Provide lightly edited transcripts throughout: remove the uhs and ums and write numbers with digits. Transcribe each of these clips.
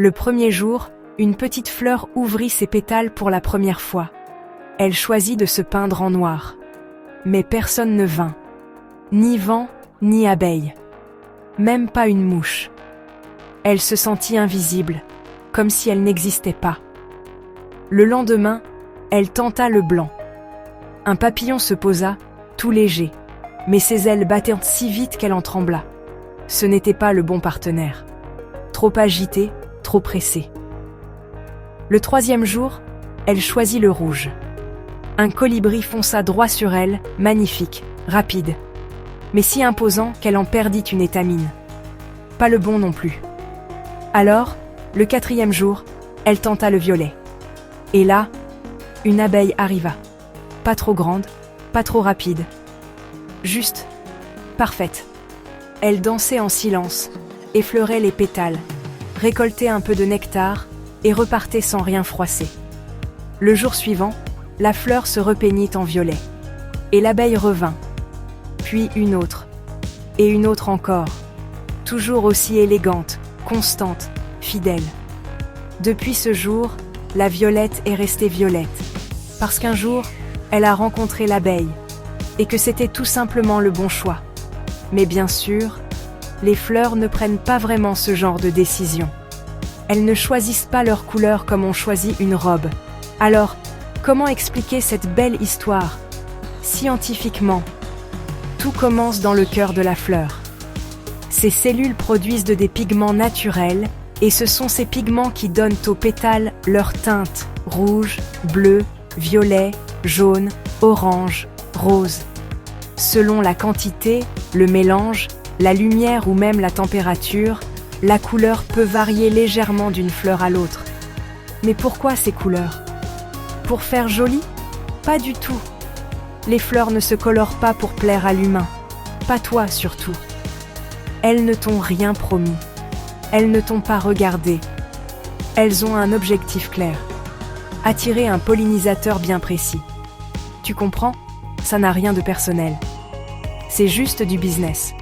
Le premier jour, une petite fleur ouvrit ses pétales pour la première fois. Elle choisit de se peindre en noir. Mais personne ne vint. Ni vent, ni abeille. Même pas une mouche. Elle se sentit invisible, comme si elle n'existait pas. Le lendemain, elle tenta le blanc. Un papillon se posa, tout léger, mais ses ailes battirent si vite qu'elle en trembla. Ce n'était pas le bon partenaire. Trop agité, trop pressé. Le troisième jour, elle choisit le rouge. Un colibri fonça droit sur elle, magnifique, rapide, mais si imposant qu'elle en perdit une étamine. Pas le bon non plus. Alors, le quatrième jour, elle tenta le violet. Et là, une abeille arriva. Pas trop grande, pas trop rapide. Juste, parfaite. Elle dansait en silence, effleurait les pétales, récoltait un peu de nectar et repartait sans rien froisser. Le jour suivant, la fleur se repeignit en violet. Et l'abeille revint. Puis une autre. Et une autre encore. Toujours aussi élégante, constante, fidèle. Depuis ce jour, la violette est restée violette. Parce qu'un jour, elle a rencontré l'abeille. Et que c'était tout simplement le bon choix. Mais bien sûr, les fleurs ne prennent pas vraiment ce genre de décision. Elles ne choisissent pas leur couleur comme on choisit une robe. Alors, comment expliquer cette belle histoire? Scientifiquement, tout commence dans le cœur de la fleur. Ces cellules produisent des pigments naturels, et ce sont ces pigments qui donnent aux pétales leur teinte rouge, bleu, violet, jaune, orange, rose. Selon la quantité, le mélange, la lumière ou même la température, la couleur peut varier légèrement d'une fleur à l'autre. Mais pourquoi ces couleurs? Pour faire joli? Pas du tout. Les fleurs ne se colorent pas pour plaire à l'humain. Pas toi surtout. Elles ne t'ont rien promis. Elles ne t'ont pas regardé. Elles ont un objectif clair. Attirer un pollinisateur bien précis. Tu comprends? Ça n'a rien de personnel. C'est juste du business.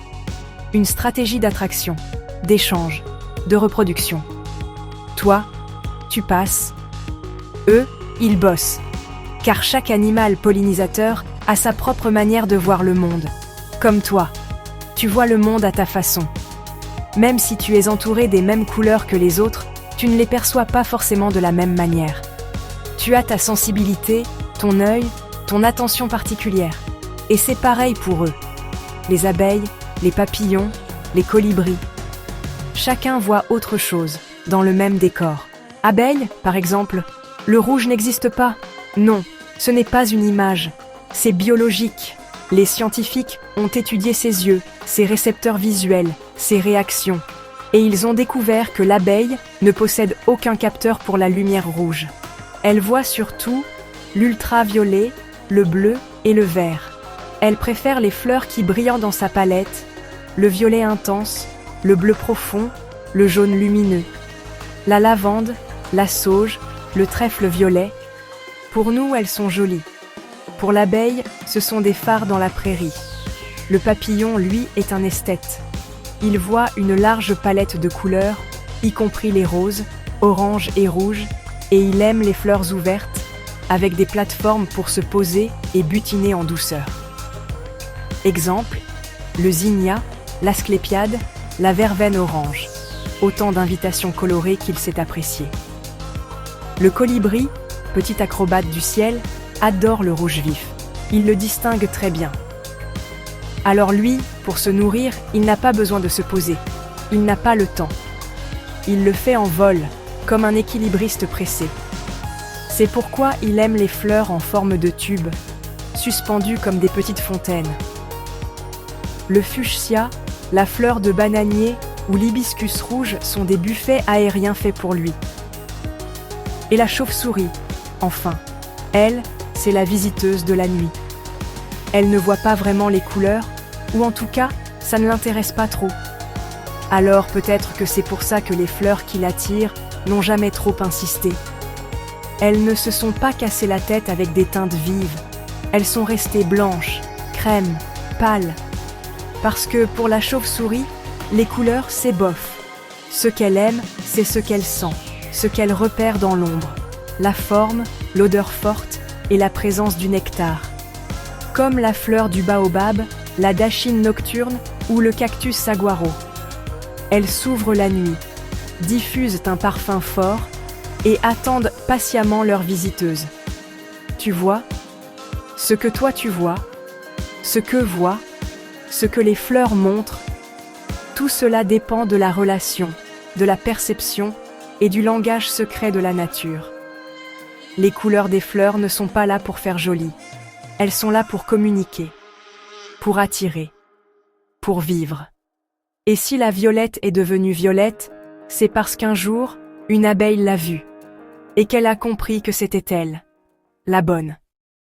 Une stratégie d'attraction, d'échange, de reproduction. Toi, tu passes. Eux, ils bossent. Car chaque animal pollinisateur a sa propre manière de voir le monde. Comme toi, tu vois le monde à ta façon. Même si tu es entouré des mêmes couleurs que les autres, tu ne les perçois pas forcément de la même manière. Tu as ta sensibilité, ton œil, ton attention particulière. Et c'est pareil pour eux. Les abeilles, les papillons, les colibris. Chacun voit autre chose, dans le même décor. Abeille, par exemple, le rouge n'existe pas. Non, ce n'est pas une image. C'est biologique. Les scientifiques ont étudié ses yeux, ses récepteurs visuels, ses réactions. Et ils ont découvert que l'abeille ne possède aucun capteur pour la lumière rouge. Elle voit surtout l'ultraviolet, le bleu et le vert. Elle préfère les fleurs qui brillent dans sa palette, le violet intense, le bleu profond, le jaune lumineux. La lavande, la sauge, le trèfle violet. Pour nous, elles sont jolies. Pour l'abeille, ce sont des phares dans la prairie. Le papillon, lui, est un esthète. Il voit une large palette de couleurs, y compris les roses, oranges et rouges, et il aime les fleurs ouvertes, avec des plateformes pour se poser et butiner en douceur. Exemple, le zinnia, l'asclépiade, la verveine orange. Autant d'invitations colorées qu'il sait apprécier. Le colibri, petit acrobate du ciel, adore le rouge vif. Il le distingue très bien. Alors lui, pour se nourrir, il n'a pas besoin de se poser. Il n'a pas le temps. Il le fait en vol, comme un équilibriste pressé. C'est pourquoi il aime les fleurs en forme de tube, suspendues comme des petites fontaines. Le fuchsia, la fleur de bananier ou l'hibiscus rouge sont des buffets aériens faits pour lui. Et la chauve-souris, enfin, elle, c'est la visiteuse de la nuit. Elle ne voit pas vraiment les couleurs, ou en tout cas, ça ne l'intéresse pas trop. Alors peut-être que c'est pour ça que les fleurs qui l'attirent n'ont jamais trop insisté. Elles ne se sont pas cassées la tête avec des teintes vives. Elles sont restées blanches, crème, pâles. Parce que pour la chauve-souris, les couleurs, c'est bof. Ce qu'elle aime, c'est c'est ce qu'elle sent, ce qu'elle repère dans l'ombre, la forme, l'odeur forte et la présence du nectar. Comme la fleur du baobab, la dachine nocturne ou le cactus saguaro. Elles s'ouvrent la nuit, diffusent un parfum fort et attendent patiemment leur visiteuse. Tu vois? Ce que toi tu vois, ce que voient, ce que les fleurs montrent, tout cela dépend de la relation, de la perception et du langage secret de la nature. Les couleurs des fleurs ne sont pas là pour faire joli. Elles sont là pour communiquer, pour attirer, pour vivre. Et si la violette est devenue violette, c'est parce qu'un jour, une abeille l'a vue, et qu'elle a compris que c'était elle, la bonne.